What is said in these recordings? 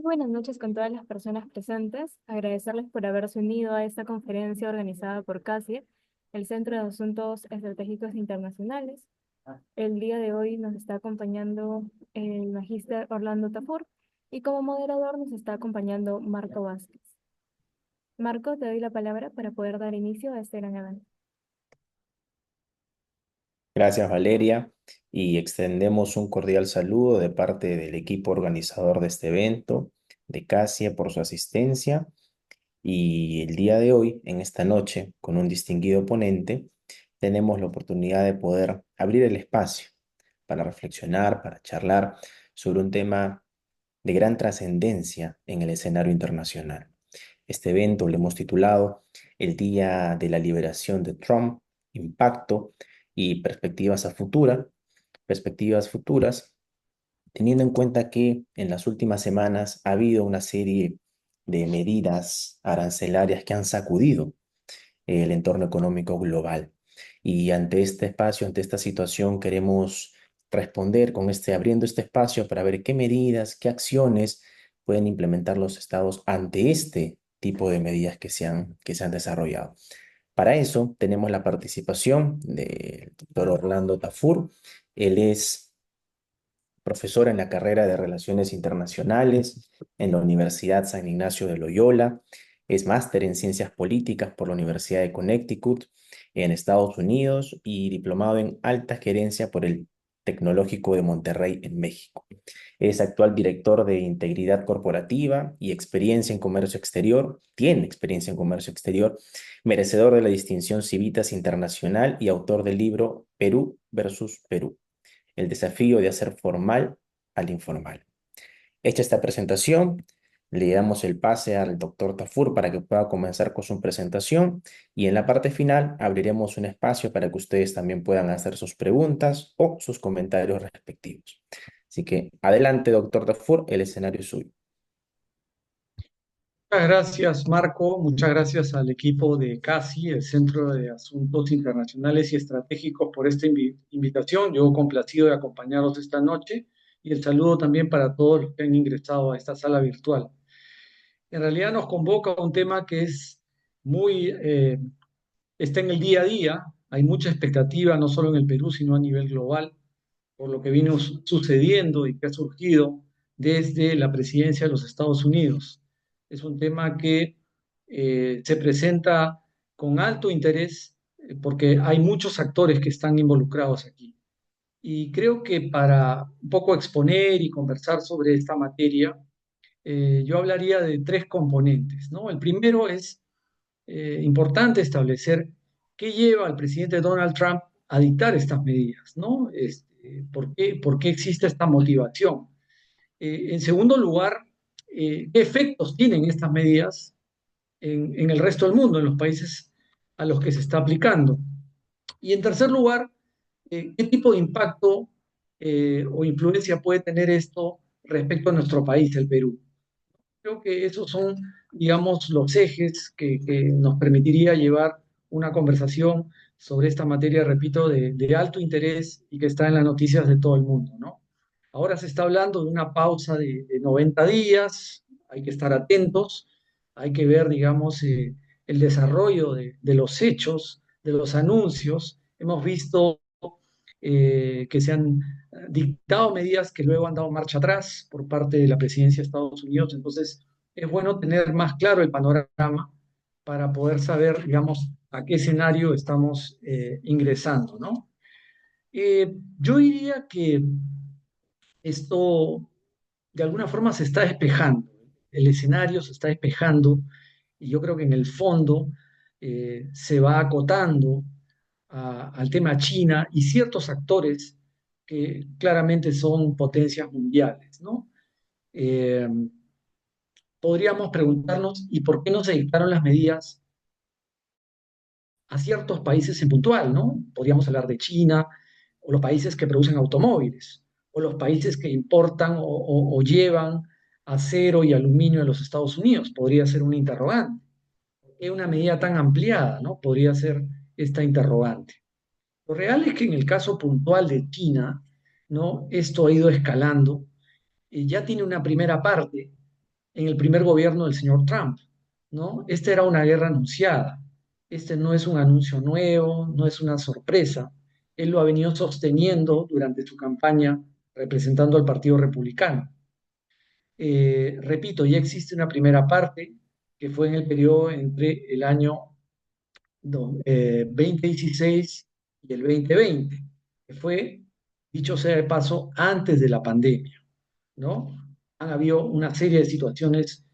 Buenas noches con todas las personas presentes. Agradecerles por haberse unido a esta conferencia organizada por CASIE, el Centro de Asuntos Estratégicos Internacionales. El día de hoy nos está acompañando el magíster Orlando Tafur y como moderador nos está acompañando Marco Vázquez. Marco, te doy la palabra para poder dar inicio a este gran evento. Gracias, Valeria, y extendemos un cordial saludo de parte del equipo organizador de este evento, de CASIE, por su asistencia. Y el día de hoy, en esta noche, con un distinguido ponente, tenemos la oportunidad de poder abrir el espacio para reflexionar, para charlar sobre un tema de gran trascendencia en el escenario internacional. Este evento lo hemos titulado El Día de la Liberación de Trump, Impacto y perspectivas futuras, teniendo en cuenta que en las últimas semanas ha habido una serie de medidas arancelarias que han sacudido el entorno económico global. Y ante este espacio, ante esta situación, queremos responder con abriendo este espacio para ver qué medidas, qué acciones pueden implementar los estados ante este tipo de medidas que se han desarrollado. Para eso tenemos la participación del doctor Orlando Tafur. Él es profesor en la carrera de Relaciones Internacionales en la Universidad San Ignacio de Loyola. Es máster en Ciencias Políticas por la Universidad de Connecticut en Estados Unidos y diplomado en Alta Gerencia por el Tecnológico de Monterrey en México. Es actual director de Integridad Corporativa y experiencia en comercio exterior. Tiene experiencia en comercio exterior, merecedor de la distinción Civitas Internacional y autor del libro Perú versus Perú, el desafío de hacer formal al informal. Hecha esta presentación, le damos el pase al doctor Tafur para que pueda comenzar con su presentación y en la parte final abriremos un espacio para que ustedes también puedan hacer sus preguntas o sus comentarios respectivos. Así que adelante, doctor Tafur, el escenario es suyo. Muchas gracias, Marco. Muchas gracias al equipo de CASI, el Centro de Asuntos Internacionales y Estratégicos, por esta invitación. Yo complacido de acompañarlos esta noche y el saludo también para todos los que han ingresado a esta sala virtual. En realidad nos convoca un tema que es muy, está en el día a día. Hay mucha expectativa, no solo en el Perú, sino a nivel global, por lo que vino sucediendo y que ha surgido desde la presidencia de los Estados Unidos. Es un tema que se presenta con alto interés porque hay muchos actores que están involucrados aquí. Y creo que para un poco exponer y conversar sobre esta materia, yo hablaría de tres componentes, ¿no? El primero es importante establecer qué lleva al presidente Donald Trump a dictar estas medidas, ¿no? ¿Por qué existe esta motivación? En segundo lugar, ¿qué efectos tienen estas medidas en el resto del mundo, en los países a los que se está aplicando? Y en tercer lugar, ¿qué tipo de impacto o influencia puede tener esto respecto a nuestro país, el Perú? Creo que esos son, digamos, los ejes que nos permitiría llevar una conversación sobre esta materia, repito, de alto interés y que está en las noticias de todo el mundo, ¿no? Ahora se está hablando de una pausa de 90 días, hay que estar atentos, hay que ver, digamos, el desarrollo de los hechos, de los anuncios. Hemos visto que se han dictado medidas que luego han dado marcha atrás por parte de la presidencia de Estados Unidos. Entonces, es bueno tener más claro el panorama para poder saber, digamos, a qué escenario estamos ingresando, ¿no? Yo diría que esto de alguna forma se está despejando, el escenario se está despejando y yo creo que en el fondo se va acotando al tema China y ciertos actores que claramente son potencias mundiales, ¿no? Eh, Podríamos preguntarnos, ¿y por qué no se dictaron las medidas a ciertos países en puntual, ¿no? Podríamos hablar de China, o los países que producen automóviles, o los países que importan o llevan acero y aluminio a los Estados Unidos. Podría ser una interrogante. Es una medida tan ampliada, ¿no? Podría ser esta interrogante. Lo real es que en el caso puntual de China, ¿no? Esto ha ido escalando. Ya tiene una primera parte en el primer gobierno del señor Trump, ¿no? Esta era una guerra anunciada. Este no es un anuncio nuevo, no es una sorpresa. Él lo ha venido sosteniendo durante su campaña representando al Partido Republicano. Repito, ya existe una primera parte que fue en el periodo entre el año 2016 y el 2020, que fue, dicho sea de paso, antes de la pandemia, ¿no? Han habido una serie de situaciones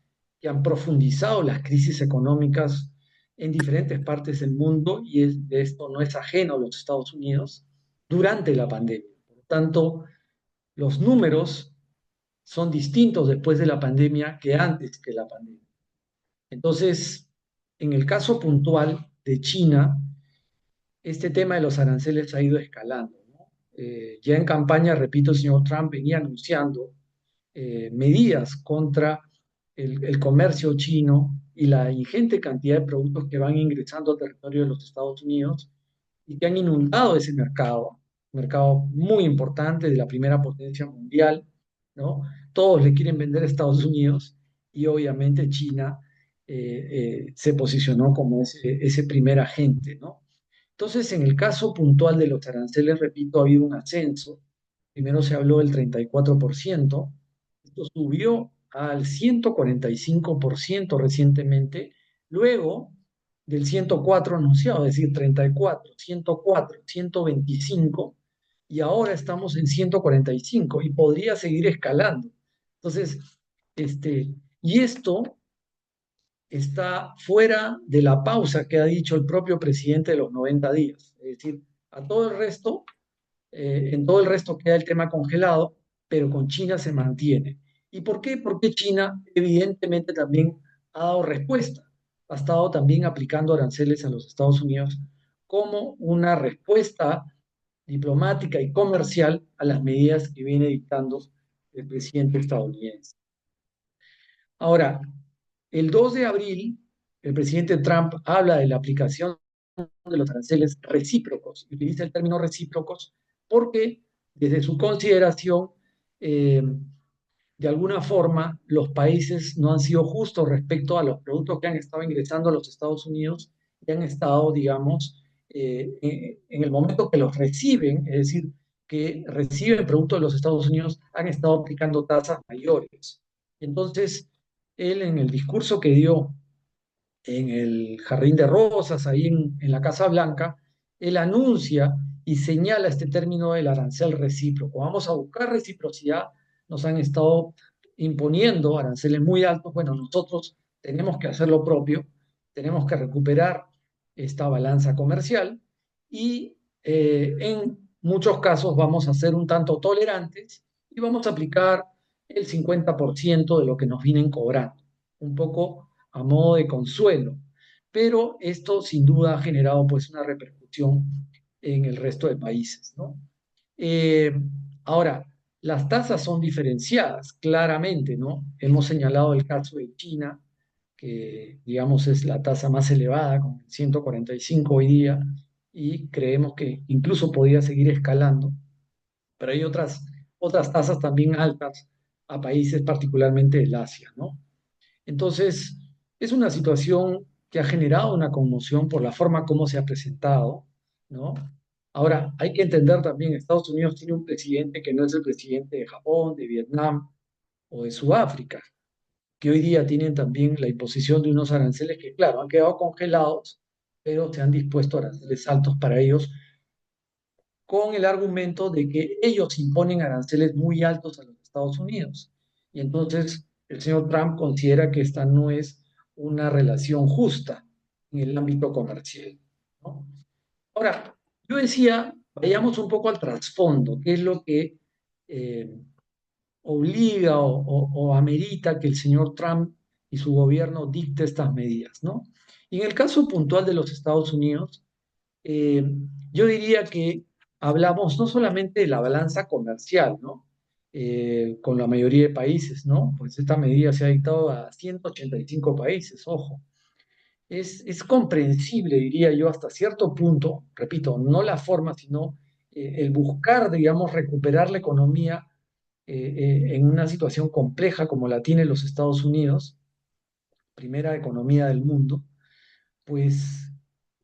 que han profundizado las crisis económicas en diferentes partes del mundo y esto no es ajeno a los Estados Unidos durante la pandemia. Por lo tanto, los números son distintos después de la pandemia que antes que la pandemia. Entonces, en el caso puntual de China, este tema de los aranceles ha ido escalando, ¿no? Ya en campaña, repito, el señor Trump venía anunciando medidas contra el comercio chino y la ingente cantidad de productos que van ingresando al territorio de los Estados Unidos y que han inundado ese mercado muy importante de la primera potencia mundial, ¿no? Todos le quieren vender a Estados Unidos y obviamente China se posicionó como ese primer agente, ¿no? Entonces, en el caso puntual de los aranceles, repito, ha habido un ascenso. Primero se habló del 34%, esto subió al 145% recientemente, luego del 104 anunciado, es decir, 34, 104, 125, y ahora estamos en 145 y podría seguir escalando. Entonces, y esto está fuera de la pausa que ha dicho el propio presidente de los 90 días. Es decir, a todo el resto, en todo el resto queda el tema congelado, pero con China se mantiene. ¿Y por qué? Porque China evidentemente también ha dado respuesta. Ha estado también aplicando aranceles a los Estados Unidos como una respuesta diplomática y comercial a las medidas que viene dictando el presidente estadounidense. Ahora, el 2 de abril, el presidente Trump habla de la aplicación de los aranceles recíprocos, y utiliza el término recíprocos porque desde su consideración, eh, de alguna forma, los países no han sido justos respecto a los productos que han estado ingresando a los Estados Unidos y han estado, digamos, en el momento que los reciben, es decir, que reciben productos de los Estados Unidos, han estado aplicando tasas mayores. Entonces, él en el discurso que dio en el Jardín de Rosas, ahí en la Casa Blanca, él anuncia y señala este término del arancel recíproco. Vamos a buscar reciprocidad, nos han estado imponiendo aranceles muy altos, bueno, nosotros tenemos que hacer lo propio, tenemos que recuperar esta balanza comercial y en muchos casos vamos a ser un tanto tolerantes y vamos a aplicar el 50% de lo que nos vienen cobrando, un poco a modo de consuelo, pero esto sin duda ha generado pues una repercusión en el resto de países, ¿no? Eh, Ahora, las tasas son diferenciadas, claramente, ¿no? Hemos señalado el caso de China, que digamos es la tasa más elevada, con 145 hoy día, y creemos que incluso podría seguir escalando, pero hay otras tasas también altas a países particularmente del Asia, ¿no? Entonces, es una situación que ha generado una conmoción por la forma como se ha presentado, ¿no? Ahora, hay que entender también, Estados Unidos tiene un presidente que no es el presidente de Japón, de Vietnam o de Sudáfrica, que hoy día tienen también la imposición de unos aranceles que, claro, han quedado congelados, pero se han dispuesto aranceles altos para ellos, con el argumento de que ellos imponen aranceles muy altos a los Estados Unidos. Y entonces el señor Trump considera que esta no es una relación justa en el ámbito comercial, ¿no? Ahora, yo decía, vayamos un poco al trasfondo, qué es lo que eh, obliga o amerita que el señor Trump y su gobierno dicte estas medidas, ¿no? Y en el caso puntual de los Estados Unidos, eh, yo diría que hablamos no solamente de la balanza comercial, ¿no? Con la mayoría de países, ¿no? Pues esta medida se ha dictado a 185 países, ojo. Es comprensible, diría yo, hasta cierto punto, repito, no la forma, sino el buscar, digamos, recuperar la economía en una situación compleja como la tiene los Estados Unidos, primera economía del mundo, pues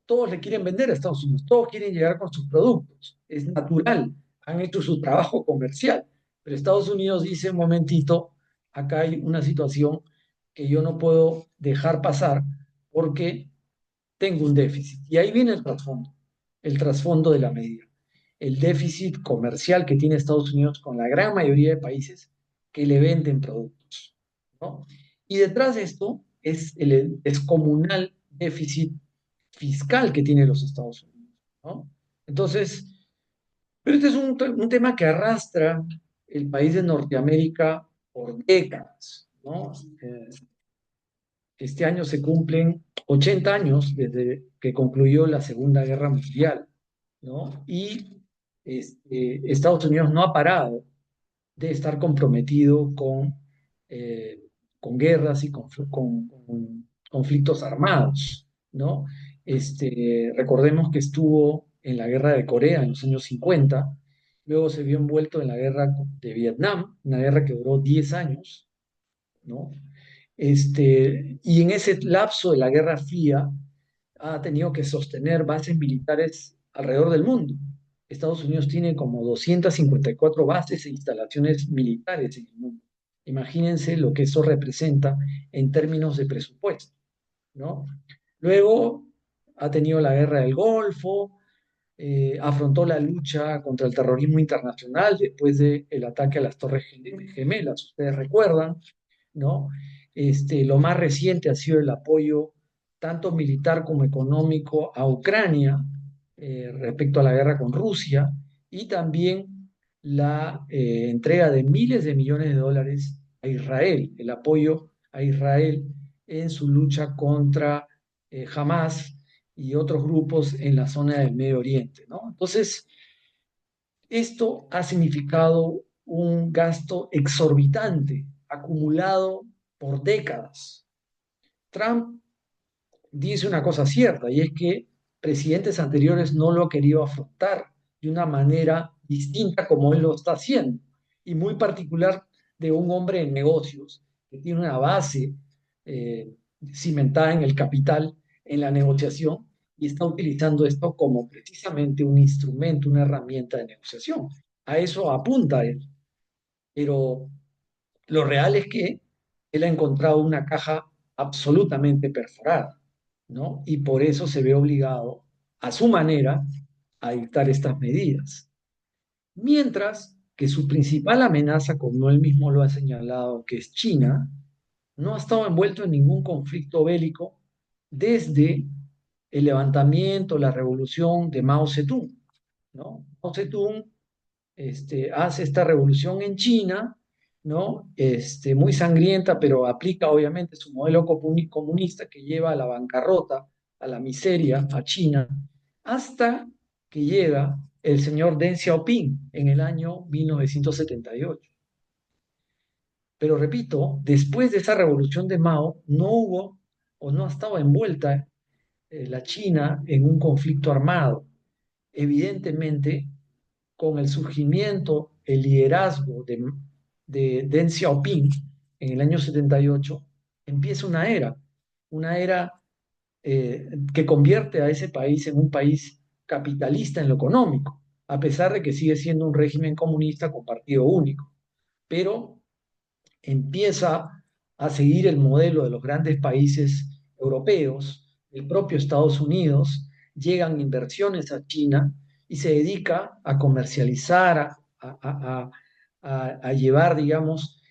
todos le quieren vender a Estados Unidos, todos quieren llegar con sus productos, es natural, han hecho su trabajo comercial, pero Estados Unidos dice, un momentito, acá hay una situación que yo no puedo dejar pasar porque tengo un déficit. Y ahí viene el trasfondo de la medida, el déficit comercial que tiene Estados Unidos con la gran mayoría de países que le venden productos, ¿no? Y detrás de esto es el descomunal déficit fiscal que tiene los Estados Unidos, ¿no? Entonces, pero este es un tema que arrastra el país de Norteamérica por décadas, ¿no? Este año se cumplen 80 años desde que concluyó la Segunda Guerra Mundial, ¿no? Y Estados Unidos no ha parado de estar comprometido eh, con guerras y con conflictos armados, ¿no? Recordemos que estuvo en la guerra de Corea en los años 50, luego se vio envuelto en la guerra de Vietnam, una guerra que duró 10 años, ¿no? Y en ese lapso de la Guerra Fría ha tenido que sostener bases militares alrededor del mundo. Estados Unidos tiene como 254 bases e instalaciones militares en el mundo. Imagínense lo que eso representa en términos de presupuesto, ¿no? Luego ha tenido la guerra del Golfo, afrontó la lucha contra el terrorismo internacional después del ataque a las Torres Gemelas, ustedes recuerdan, ¿no? Lo más reciente ha sido el apoyo tanto militar como económico a Ucrania respecto a la guerra con Rusia y también la entrega de miles de millones de dólares a Israel, el apoyo a Israel en su lucha contra Hamas y otros grupos en la zona del Medio Oriente, ¿no? Entonces, esto ha significado un gasto exorbitante acumulado por décadas. Trump dice una cosa cierta y es que presidentes anteriores no lo han querido afrontar de una manera distinta como él lo está haciendo y muy particular de un hombre en negocios que tiene una base eh, cimentada en el capital, en la negociación y está utilizando esto como precisamente un instrumento, una herramienta de negociación. A eso apunta él, pero lo real es que él ha encontrado una caja absolutamente perforada, ¿no? Y por eso se ve obligado, a su manera, a dictar estas medidas. Mientras que su principal amenaza, como él mismo lo ha señalado, que es China, no ha estado envuelto en ningún conflicto bélico desde el levantamiento, la revolución de Mao Zedong, ¿no? Mao Zedong hace esta revolución en China, ¿no? Muy sangrienta, pero aplica obviamente su modelo comunista que lleva a la bancarrota, a la miseria, a China, hasta que llega el señor Deng Xiaoping en el año 1978. Pero repito, después de esa revolución de Mao, no hubo o no estaba envuelta la China en un conflicto armado. Evidentemente, con el surgimiento, el liderazgo de Deng Xiaoping en el año 78, empieza una era que convierte a ese país en un país capitalista en lo económico, a pesar de que sigue siendo un régimen comunista con partido único. Pero empieza a seguir el modelo de los grandes países europeos, el propio Estados Unidos, llegan inversiones a China y se dedica a comercializar, a llevar, digamos,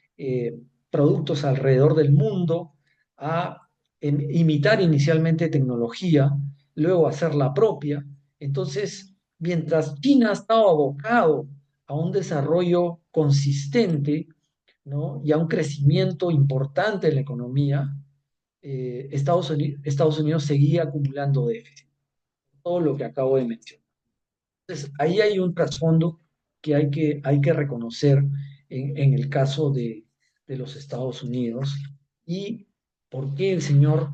productos alrededor del mundo, a imitar inicialmente tecnología, luego hacer la propia. Entonces, mientras China ha estado abocado a un desarrollo consistente, ¿no? Y a un crecimiento importante en la economía, Estados Unidos seguía acumulando déficit, todo lo que acabo de mencionar. Entonces, ahí hay un trasfondo que hay que reconocer en el caso de los Estados Unidos y por qué el señor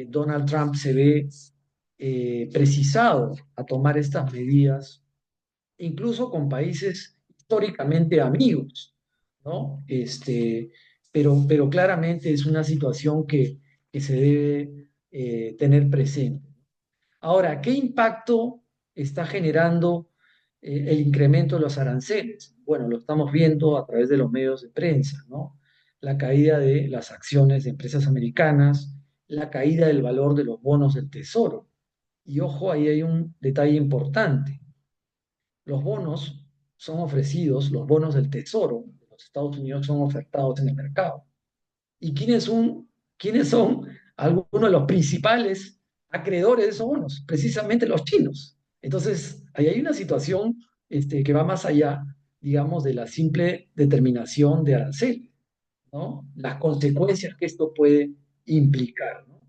Donald Trump se ve precisado a tomar estas medidas, incluso con países históricamente amigos, ¿no? Pero claramente es una situación que se debe tener presente. Ahora, ¿qué impacto está generando el incremento de los aranceles? Bueno, lo estamos viendo a través de los medios de prensa, ¿no? La caída de las acciones de empresas americanas, la caída del valor de los bonos del Tesoro. Y ojo, ahí hay un detalle importante. Los bonos son ofrecidos, los bonos del Tesoro de los Estados Unidos son ofertados en el mercado. ¿Y quiénes son algunos de los principales acreedores de esos bonos? Precisamente los chinos. Entonces, ahí hay una situación que va más allá, digamos, de la simple determinación de arancel, ¿no? Las consecuencias que esto puede implicar, ¿no?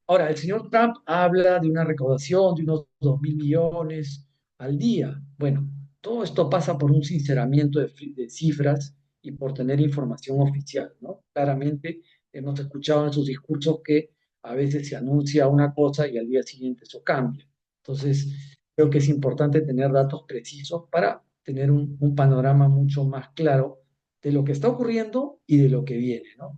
Ahora, el señor Trump habla de una recaudación de unos 2.000 millones al día. Bueno, todo esto pasa por un sinceramiento de cifras y por tener información oficial, ¿no? Claramente hemos escuchado en sus discursos que a veces se anuncia una cosa y al día siguiente eso cambia. Entonces, creo que es importante tener datos precisos para tener un panorama mucho más claro de lo que está ocurriendo y de lo que viene, ¿no?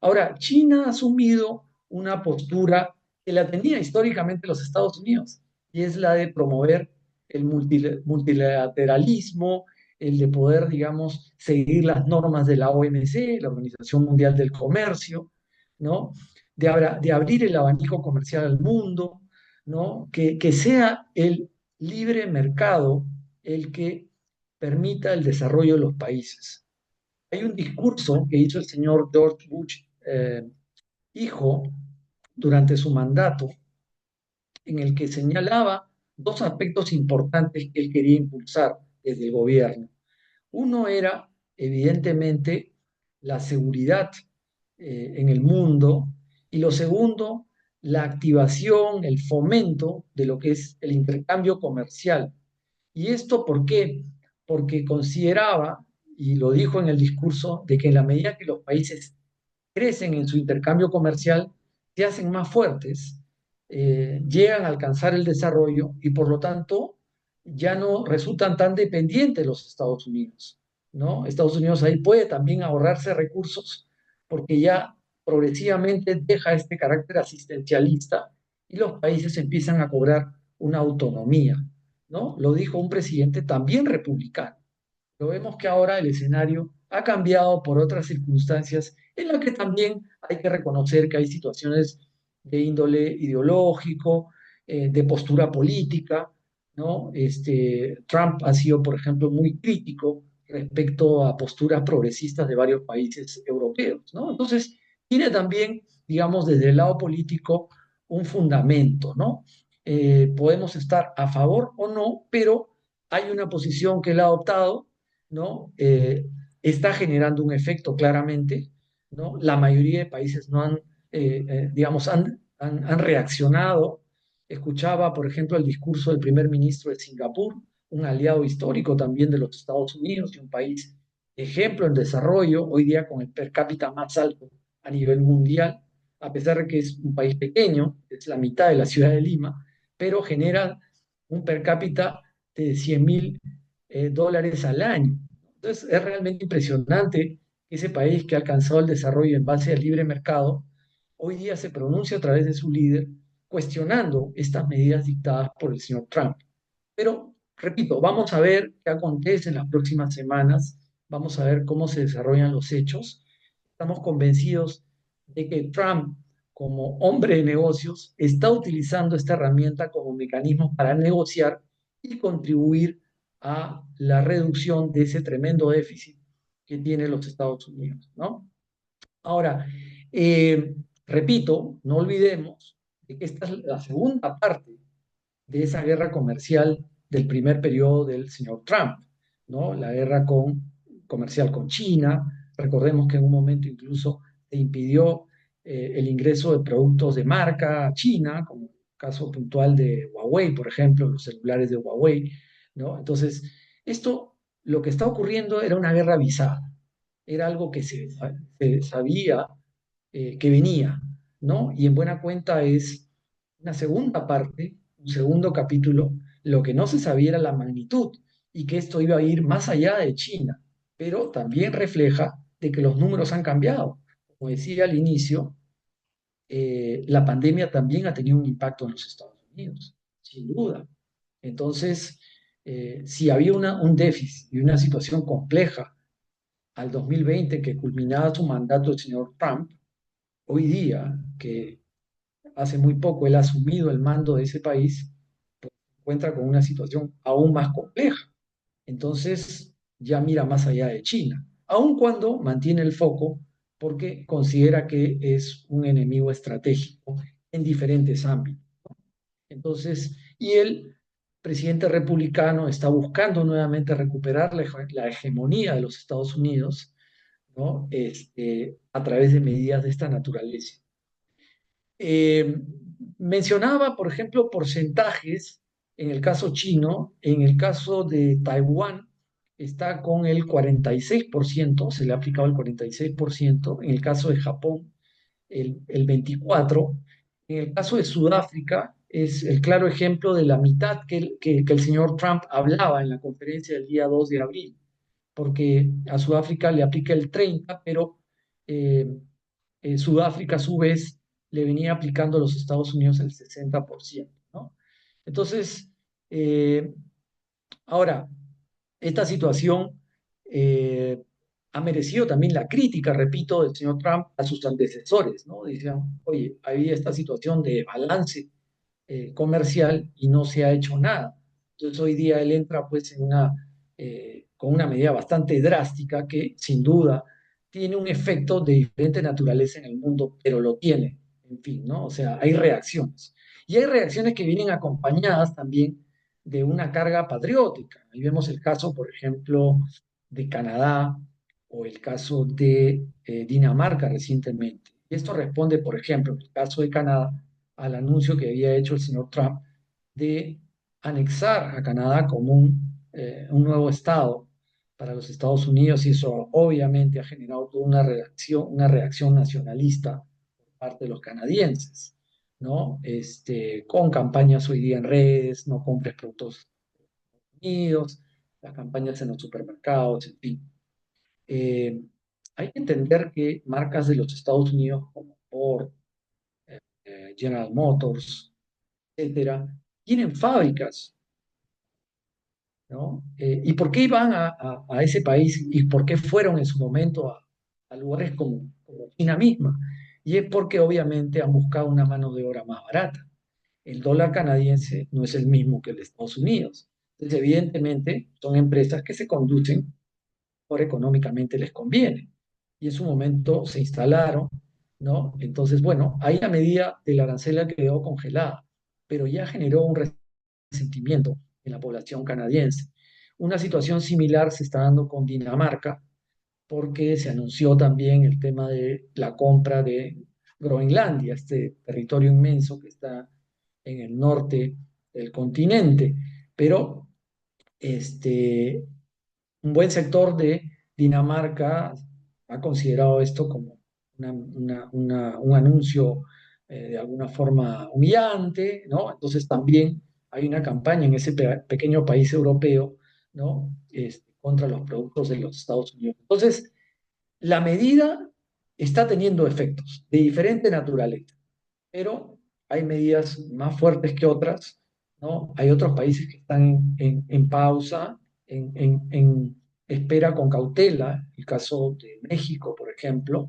Ahora, China ha asumido una postura que la tenía históricamente los Estados Unidos, y es la de promover el multilateralismo, el de poder, digamos, seguir las normas de la OMC, la Organización Mundial del Comercio, ¿no? De abrir el abanico comercial al mundo, ¿no? Que sea el libre mercado el que permita el desarrollo de los países. Hay un discurso que hizo el señor George Bush, hijo, durante su mandato, en el que señalaba dos aspectos importantes que él quería impulsar desde el gobierno. Uno era, evidentemente, la seguridad en el mundo, y lo segundo, la activación, el fomento de lo que es el intercambio comercial. ¿Y esto por qué? Porque consideraba, y lo dijo en el discurso, de que en la medida que los países crecen en su intercambio comercial, se hacen más fuertes, llegan a alcanzar el desarrollo y por lo tanto ya no resultan tan dependientes de los Estados Unidos, ¿no? Estados Unidos ahí puede también ahorrarse recursos porque ya progresivamente deja este carácter asistencialista y los países empiezan a cobrar una autonomía, ¿no? Lo dijo un presidente también republicano. Lo vemos que ahora el escenario ha cambiado por otras circunstancias en las que también hay que reconocer que hay situaciones de índole ideológico, de postura política, ¿no? Trump ha sido, por ejemplo, muy crítico respecto a posturas progresistas de varios países europeos, ¿no? Entonces, tiene también, digamos, desde el lado político un fundamento, ¿no? Podemos estar a favor o no, pero hay una posición que él ha adoptado, ¿no? Está generando un efecto claramente, ¿no? La mayoría de países no han, digamos, han reaccionado. Escuchaba, por ejemplo, el discurso del primer ministro de Singapur, un aliado histórico también de los Estados Unidos y un país ejemplo en desarrollo, hoy día con el per cápita más alto a nivel mundial, a pesar de que es un país pequeño, es la mitad de la ciudad de Lima, pero genera un per cápita de 100.000 dólares al año. Entonces, es realmente impresionante que ese país que ha alcanzado el desarrollo en base al libre mercado, hoy día se pronuncia a través de su líder cuestionando estas medidas dictadas por el señor Trump. Pero, repito, vamos a ver qué acontece en las próximas semanas, vamos a ver cómo se desarrollan los hechos. Estamos convencidos de que Trump, como hombre de negocios, está utilizando esta herramienta como mecanismo para negociar y contribuir a la reducción de ese tremendo déficit que tiene los Estados Unidos, ¿no? Ahora, eh, repito, no olvidemos de que esta es la segunda parte de esa guerra comercial del primer periodo del señor Trump, ¿no? La guerra comercial con China. Recordemos que en un momento incluso se impidió el ingreso de productos de marca a China, como el caso puntual de Huawei, por ejemplo, los celulares de Huawei, ¿no? Entonces, esto, lo que está ocurriendo era una guerra avisada, era algo que se sabía que venía, ¿no? Y en buena cuenta es una segunda parte, un segundo capítulo, lo que no se sabía era la magnitud y que esto iba a ir más allá de China, pero también refleja de que los números han cambiado. Como decía al inicio, la pandemia también ha tenido un impacto en los Estados Unidos, sin duda. Entonces, si había un déficit y una situación compleja al 2020 que culminaba su mandato el señor Trump, hoy día, que hace muy poco él ha asumido el mando de ese país, pues se encuentra con una situación aún más compleja. Entonces, ya mira más allá de China, aun cuando mantiene el foco porque considera que es un enemigo estratégico en diferentes ámbitos. Entonces, y el presidente republicano está buscando nuevamente recuperar la hegemonía de los Estados Unidos, ¿no? A través de medidas de esta naturaleza. Eh, Mencionaba, por ejemplo, porcentajes en el caso chino, en el caso de Taiwán está con el 46%, se le ha aplicado el 46%, en el caso de Japón el 24%, en el caso de Sudáfrica es el claro ejemplo de la mitad que el señor Trump hablaba en la conferencia del día 2 de abril, porque a Sudáfrica le aplica el 30%, pero eh, Sudáfrica a su vez le venía aplicando a los Estados Unidos el 60%, ¿no? Entonces, eh, ahora, esta situación eh, ha merecido también la crítica, repito, del señor Trump a sus antecesores, ¿no? Decían, oye, había esta situación de balance comercial y no se ha hecho nada. Entonces hoy día él entra pues con una medida bastante drástica que sin duda tiene un efecto de diferente naturaleza en el mundo, pero lo tiene, en fin, ¿no? O sea, hay reacciones. Y hay reacciones que vienen acompañadas también de una carga patriótica. Ahí vemos el caso, por ejemplo, de Canadá o el caso de Dinamarca recientemente. Esto responde, por ejemplo, en el caso de Canadá, al anuncio que había hecho el señor Trump de anexar a Canadá como un nuevo estado para los Estados Unidos y eso obviamente ha generado toda una reacción nacionalista por parte de los canadienses, ¿no? Con campañas hoy día en redes, no compres productos Unidos, las campañas en los supermercados, en fin. Eh, Hay que entender que marcas de los Estados Unidos como Ford, General Motors, etcétera, tienen fábricas, ¿no? ¿Y por qué iban a ese país y por qué fueron en su momento a lugares como China misma? Y es porque obviamente han buscado una mano de obra más barata. El dólar canadiense no es el mismo que el de Estados Unidos. Entonces, evidentemente, son empresas que se conducen por económicamente les conviene. Y en su momento se instalaron, ¿no? Entonces, bueno, ahí la medida del arancel quedó congelada, pero ya generó un resentimiento en la población canadiense. Una situación similar se está dando con Dinamarca, porque se anunció también el tema de la compra de Groenlandia, este territorio inmenso que está en el norte del continente. Pero este, un buen sector de Dinamarca ha considerado esto como un anuncio de alguna forma humillante, ¿no? Entonces también hay una campaña en ese pequeño país europeo, ¿no? Contra los productos de los Estados Unidos. Entonces, la medida está teniendo efectos de diferente naturaleza, pero hay medidas más fuertes que otras, ¿no? Hay otros países que están en pausa, en espera con cautela, el caso de México, por ejemplo,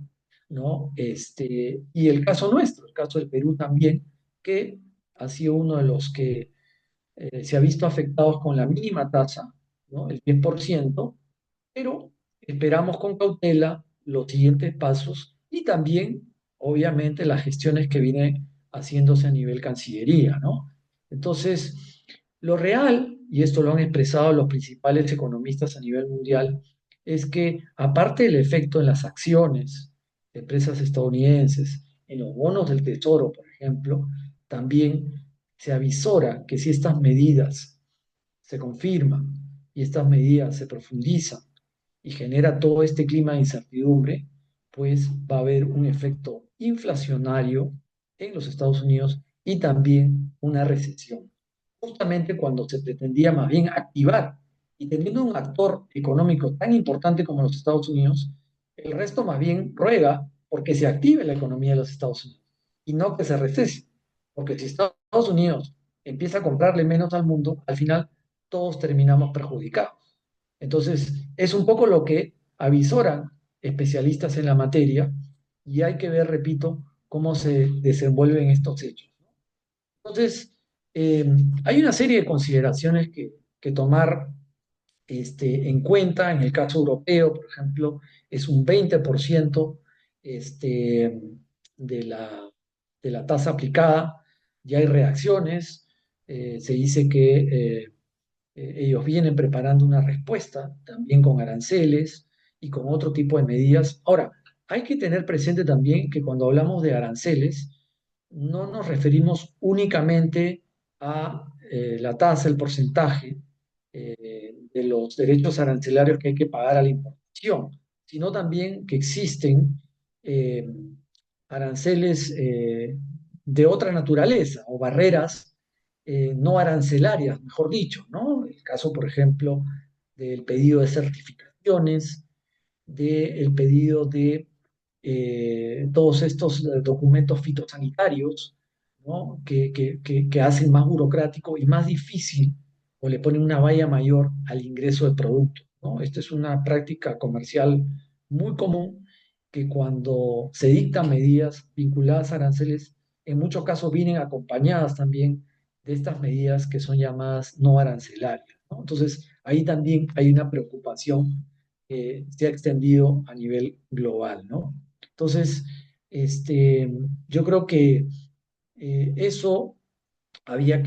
¿no? Y el caso nuestro, el caso del Perú también, que ha sido uno de los que se ha visto afectados con la mínima tasa, ¿no? El 10%, pero esperamos con cautela los siguientes pasos y también, obviamente, las gestiones que vienen haciéndose a nivel Cancillería, ¿no? Entonces, lo real, y esto lo han expresado los principales economistas a nivel mundial, es que aparte del efecto en las acciones de empresas estadounidenses, en los bonos del Tesoro, por ejemplo, también se avisora que si estas medidas se confirman y estas medidas se profundizan y genera todo este clima de incertidumbre, pues va a haber un efecto inflacionario en los Estados Unidos y también una recesión. Justamente cuando se pretendía más bien activar Y teniendo un actor económico tan importante como los Estados Unidos, el resto más bien ruega porque se active la economía de los Estados Unidos y no que se recese. Porque si Estados Unidos empieza a comprarle menos al mundo, al final todos terminamos perjudicados. Entonces, es un poco lo que avisoran especialistas en la materia y hay que ver, repito, cómo se desenvuelven estos hechos. Entonces, eh, hay una serie de consideraciones que tomar en cuenta. En el caso europeo, por ejemplo, es un 20% este, de de la tasa aplicada. Ya hay reacciones. Se dice que ellos vienen preparando una respuesta también con aranceles y con otro tipo de medidas. Ahora, hay que tener presente también que cuando hablamos de aranceles, no nos referimos únicamente a la tasa, el porcentaje de los derechos arancelarios que hay que pagar a la importación, sino también que existen eh, aranceles de otra naturaleza o barreras no arancelarias, mejor dicho, ¿no? El caso, por ejemplo, del pedido de certificaciones, del pedido de todos estos documentos fitosanitarios, ¿no? Que hacen más burocrático y más difícil o le ponen una valla mayor al ingreso de productos, ¿no? Esta es una práctica comercial muy común que cuando se dictan medidas vinculadas a aranceles, en muchos casos vienen acompañadas también de estas medidas que son llamadas no arancelarias, ¿no? Entonces, ahí también hay una preocupación que se ha extendido a nivel global, ¿no? Entonces, yo creo que eso habría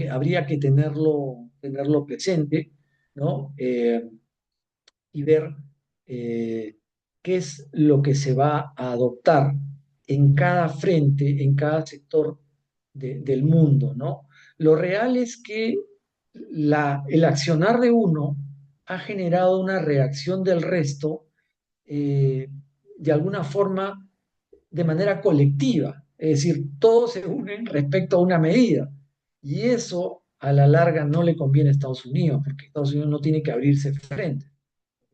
que tenerlo presente, ¿no? Y ver qué es lo que se va a adoptar en cada frente, en cada sector del mundo, ¿no? Lo real es que el accionar de uno ha generado una reacción del resto de alguna forma de manera colectiva, es decir, todos se unen respecto a una medida. Y eso a la larga no le conviene a Estados Unidos, porque Estados Unidos no tiene que abrirse frente,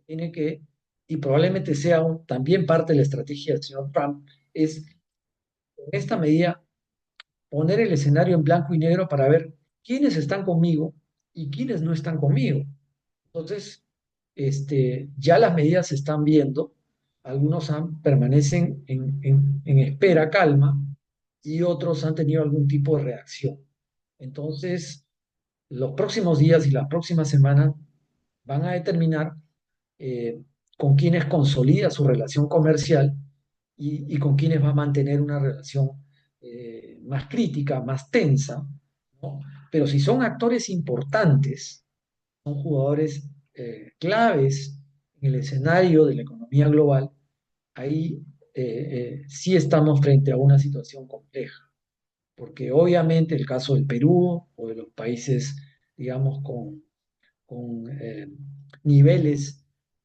tiene que, y probablemente sea también parte de la estrategia del señor Trump, es con esta medida poner el escenario en blanco y negro para ver quiénes están conmigo y quiénes no están conmigo. Entonces, ya las medidas se están viendo, algunos permanecen en espera, calma, y otros han tenido algún tipo de reacción. Entonces, los próximos días y las próximas semanas van a determinar eh, con quienes consolida su relación comercial y con quienes va a mantener una relación más crítica, más tensa, ¿no? Pero si son actores importantes, son jugadores claves en el escenario de la economía global, ahí sí estamos frente a una situación compleja, porque obviamente el caso del Perú o de los países, digamos, con niveles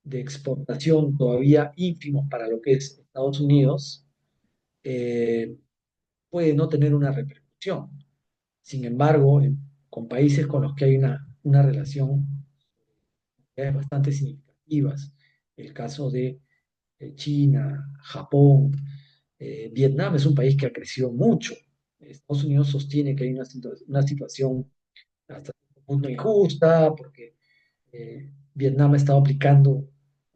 de exportación todavía ínfimos para lo que es Estados Unidos, eh, puede no tener una repercusión. Sin embargo, con países con los que hay una relación bastante significativas, el caso de China, Japón, Vietnam es un país que ha crecido mucho. Estados Unidos sostiene que hay una situación hasta un punto injusta porque Vietnam ha estado aplicando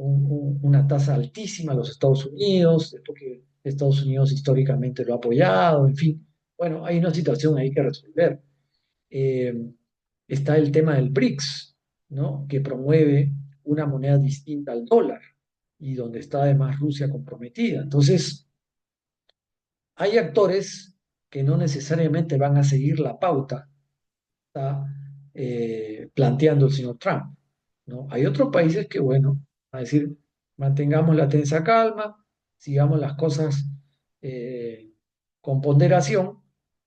una tasa altísima a los Estados Unidos, porque Estados Unidos históricamente lo ha apoyado, en fin. Bueno, hay una situación ahí que resolver. Eh, Está el tema del BRICS, ¿no? Que promueve una moneda distinta al dólar y donde está además Rusia comprometida. Entonces, hay actores que no necesariamente van a seguir la pauta que está planteando el señor Trump, ¿no? Hay otros países que, bueno, a decir, mantengamos la tensa calma, sigamos las cosas eh, con ponderación,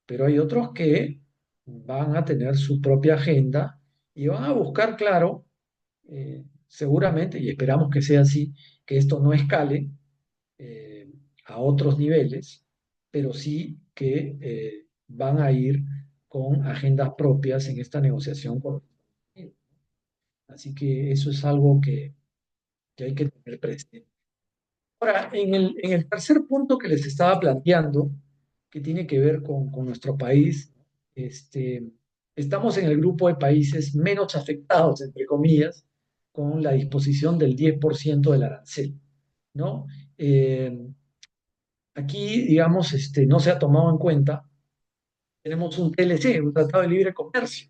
pero hay otros que van a tener su propia agenda y van a buscar, claro, seguramente, y esperamos que sea así, que esto no escale eh, a otros niveles, pero sí que van a ir con agendas propias en esta negociación con los Estados Unidos. Así que eso es algo que hay que tener presente. Ahora, en el tercer punto que les estaba planteando, que tiene que ver con nuestro país, este, estamos en el grupo de países menos afectados, entre comillas, con la disposición del 10% del arancel, ¿no? Eh, Aquí, digamos, no se ha tomado en cuenta, tenemos un TLC, un Tratado de Libre Comercio,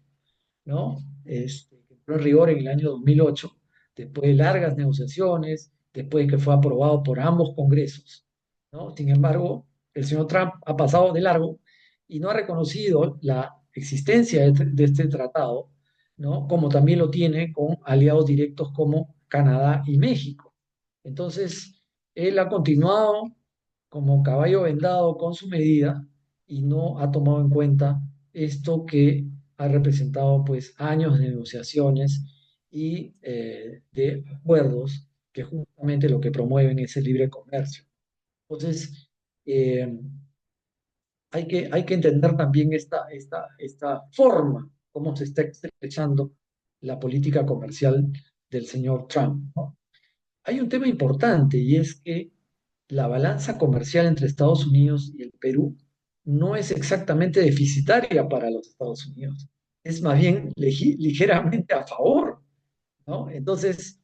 ¿no? Que entró en rigor en el año 2008, después de largas negociaciones, después de que fue aprobado por ambos congresos, ¿no? Sin embargo, el señor Trump ha pasado de largo y no ha reconocido la existencia de este tratado, ¿no? Como también lo tiene con aliados directos como Canadá y México. Entonces, él ha continuado como caballo vendado con su medida y no ha tomado en cuenta esto que ha representado pues años de negociaciones y de acuerdos que justamente lo que promueven es el libre comercio. Entonces, eh, hay que entender también esta forma, cómo se está estrechando la política comercial del señor Trump, ¿no? Hay un tema importante y es que la balanza comercial entre Estados Unidos y el Perú no es exactamente deficitaria para los Estados Unidos, es más bien ligeramente a favor, ¿no? Entonces,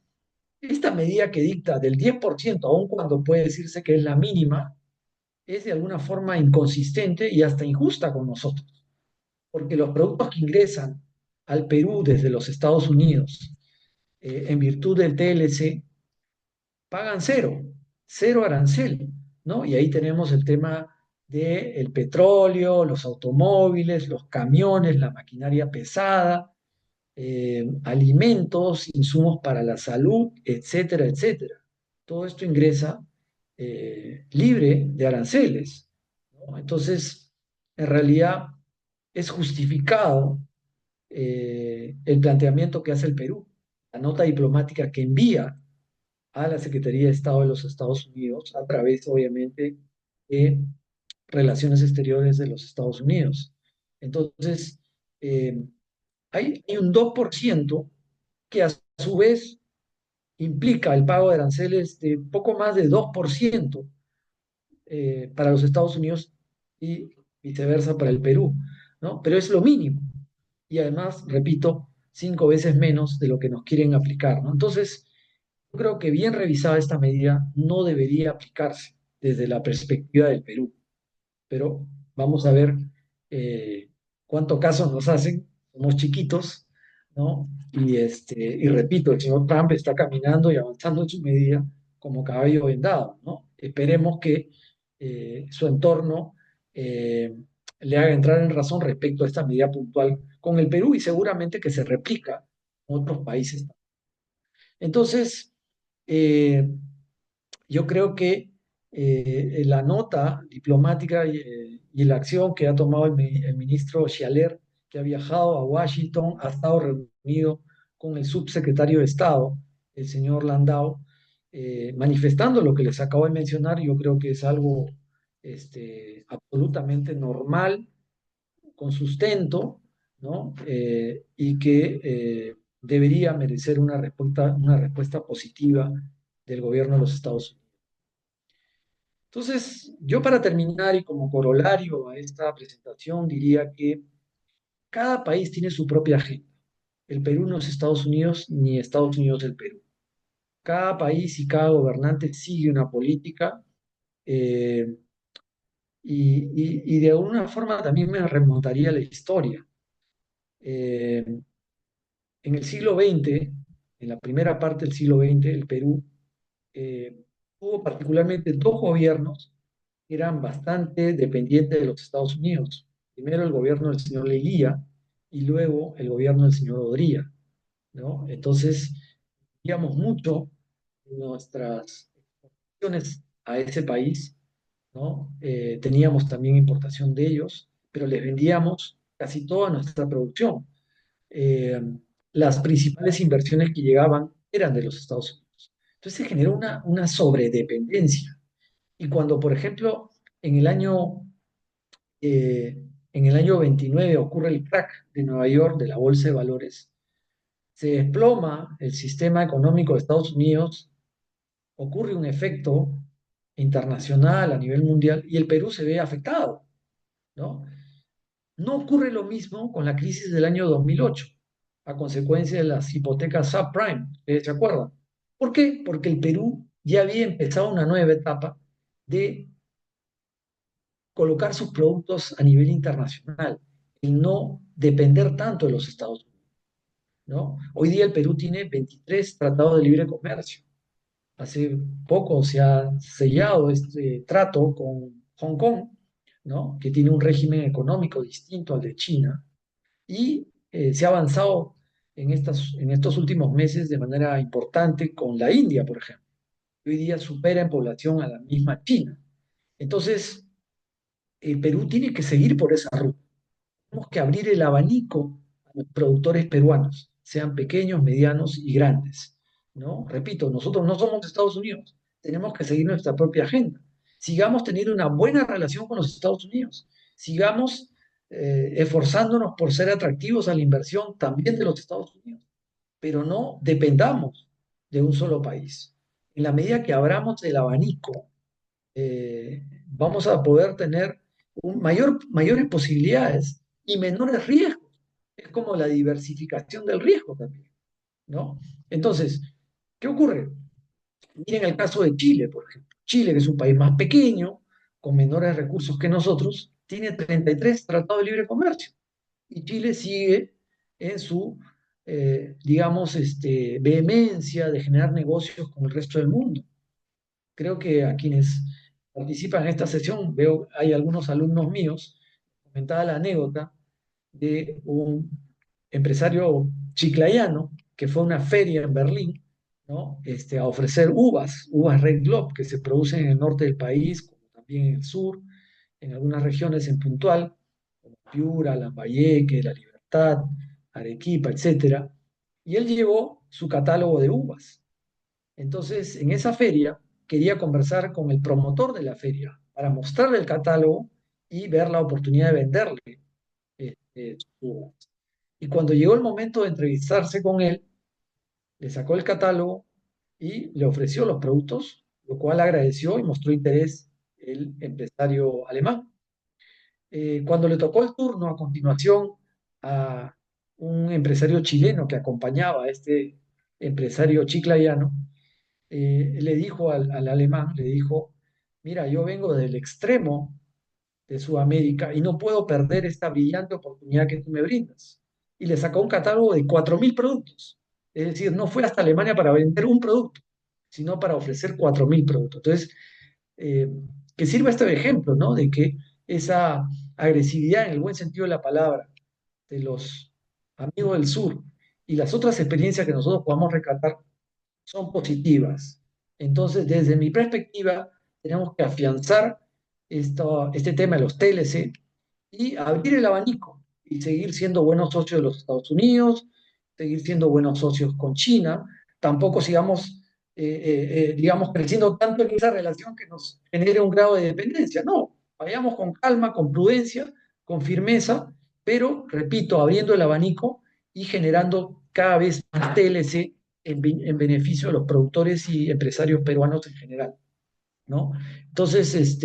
esta medida que dicta del 10%, aun cuando puede decirse que es la mínima, es de alguna forma inconsistente y hasta injusta con nosotros, porque los productos que ingresan al Perú desde los Estados Unidos en virtud del TLC pagan cero, cero arancel, ¿no? Y ahí tenemos el tema del petróleo, los automóviles, los camiones, la maquinaria pesada, alimentos, insumos para la salud, etcétera, etcétera. Todo esto ingresa libre de aranceles, ¿no? Entonces, en realidad es justificado el planteamiento que hace el Perú, la nota diplomática que envía a la Secretaría de Estado de los Estados Unidos a través, obviamente, de Relaciones Exteriores de los Estados Unidos. Entonces, eh, hay un 2% que a su vez implica el pago de aranceles de poco más de 2% para los Estados Unidos y viceversa para el Perú, ¿no? Pero es lo mínimo. Y además, repito, 5 veces menos de lo que nos quieren aplicar, ¿no? Entonces, yo creo que bien revisada esta medida no debería aplicarse desde la perspectiva del Perú, pero vamos a ver eh, cuánto caso nos hacen. Somos chiquitos, ¿no? Y repito, el señor Trump está caminando y avanzando en su medida como caballo vendado, ¿no? Esperemos que su entorno eh, le haga entrar en razón respecto a esta medida puntual con el Perú y seguramente que se replica en otros países. Entonces, eh, yo creo que la nota diplomática y la acción que ha tomado el ministro Schaller, que ha viajado a Washington, ha estado reunido con el subsecretario de Estado, el señor Landau, manifestando lo que les acabo de mencionar, yo creo que es algo absolutamente normal, con sustento, ¿no? Y que debería merecer una respuesta positiva del gobierno de los Estados Unidos. Entonces, yo para terminar y como corolario a esta presentación diría que cada país tiene su propia agenda. El Perú no es Estados Unidos ni Estados Unidos el Perú. Cada país y cada gobernante sigue una política eh, y de alguna forma también me remontaría a la historia. Eh, en el siglo XX, en la primera parte del siglo XX, el Perú tuvo particularmente dos gobiernos que eran bastante dependientes de los Estados Unidos. Primero el gobierno del señor Leguía y luego el gobierno del señor Odría, ¿no? Entonces, íbamos mucho en nuestras exportaciones a ese país, ¿no? Teníamos también importación de ellos, pero les vendíamos casi toda nuestra producción. Eh, las principales inversiones que llegaban eran de los Estados Unidos. Entonces se generó una sobredependencia. Y cuando, por ejemplo, en el año, en el año 29 ocurre el crack de Nueva York de la Bolsa de Valores, se desploma el sistema económico de Estados Unidos, ocurre un efecto internacional a nivel mundial y el Perú se ve afectado, ¿no? No ocurre lo mismo con la crisis del año 2008, a consecuencia de las hipotecas subprime, ¿ustedes se acuerdan? ¿Por qué? Porque el Perú ya había empezado una nueva etapa de colocar sus productos a nivel internacional y no depender tanto de los Estados Unidos, ¿no? Hoy día el Perú tiene 23 tratados de libre comercio. Hace poco se ha sellado este trato con Hong Kong, ¿no? Que tiene un régimen económico distinto al de China y se ha avanzado en estos últimos meses de manera importante con la India, por ejemplo. Hoy día supera en población a la misma China. Entonces, el Perú tiene que seguir por esa ruta. Tenemos que abrir el abanico a los productores peruanos, sean pequeños, medianos y grandes, ¿no? Repito, nosotros no somos Estados Unidos, tenemos que seguir nuestra propia agenda. Sigamos teniendo una buena relación con los Estados Unidos, sigamos esforzándonos por ser atractivos a la inversión también de los Estados Unidos, pero no dependamos de un solo país. En la medida que abramos el abanico, vamos a poder tener mayores posibilidades y menores riesgos. Es como la diversificación del riesgo también, ¿no? Entonces, ¿qué ocurre? Miren el caso de Chile, por ejemplo. Chile, que es un país más pequeño, con menores recursos que nosotros, tiene 33 tratados de libre comercio. Y Chile sigue en su, digamos, vehemencia de generar negocios con el resto del mundo. Creo que a quienes participan en esta sesión, veo, hay algunos alumnos míos, comentaba la anécdota de un empresario chiclayano que fue a una feria en Berlín, ¿no? A ofrecer uvas Red Globe, que se producen en el norte del país, como también en el sur, en algunas regiones en Puntual, como Piura, Lambayeque, La Libertad, Arequipa, etcétera. Y él llevó su catálogo de uvas. Entonces, en esa feria quería conversar con el promotor de la feria para mostrarle el catálogo y ver la oportunidad de venderle sus uvas. Y cuando llegó el momento de entrevistarse con él, le sacó el catálogo y le ofreció los productos, lo cual agradeció y mostró interés el empresario alemán. Cuando le tocó el turno a continuación a un empresario chileno que acompañaba a este empresario chiclayano, le dijo al alemán, le dijo, mira, yo vengo del extremo de Sudamérica y no puedo perder esta brillante oportunidad que tú me brindas. Y le sacó un catálogo de 4.000 productos. Es decir, no fue hasta Alemania para vender un producto, sino para ofrecer 4.000 productos. Entonces, eh, que sirva este ejemplo, ¿no? De que esa agresividad en el buen sentido de la palabra de los amigos del sur y las otras experiencias que nosotros podamos rescatar son positivas. Entonces, desde mi perspectiva, tenemos que afianzar este tema de los TLC y abrir el abanico y seguir siendo buenos socios de los Estados Unidos, seguir siendo buenos socios con China. Tampoco sigamos, digamos, creciendo tanto en esa relación que nos genere un grado de dependencia. No, vayamos con calma, con prudencia, con firmeza, pero, repito, abriendo el abanico y generando cada vez más TLC en beneficio de los productores y empresarios peruanos en general, ¿no? Entonces,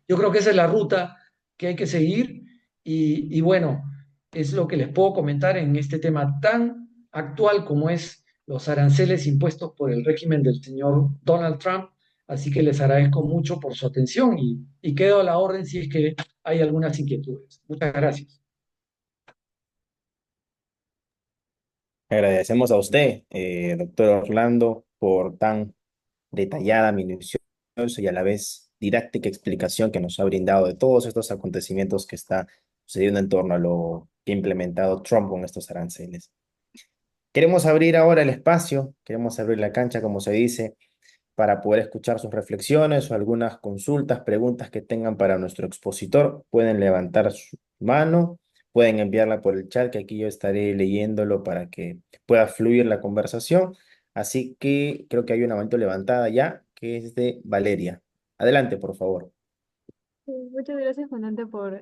yo creo que esa es la ruta que hay que seguir y bueno, es lo que les puedo comentar en este tema tan actual como es los aranceles impuestos por el régimen del señor Donald Trump. Así que les agradezco mucho por su atención y quedo a la orden si es que hay algunas inquietudes. Muchas gracias. Agradecemos a usted, doctor Orlando, por tan detallada, minuciosa y a la vez didáctica explicación que nos ha brindado de todos estos acontecimientos que está sucediendo en torno a lo que ha implementado Trump con estos aranceles. Queremos abrir ahora el espacio, queremos abrir la cancha, como se dice, para poder escuchar sus reflexiones o algunas consultas, preguntas que tengan para nuestro expositor. Pueden levantar su mano, pueden enviarla por el chat, que aquí yo estaré leyéndolo para que pueda fluir la conversación. Así que creo que hay una mano levantada ya, que es de Valeria. Adelante, por favor. Muchas gracias, Juanante, por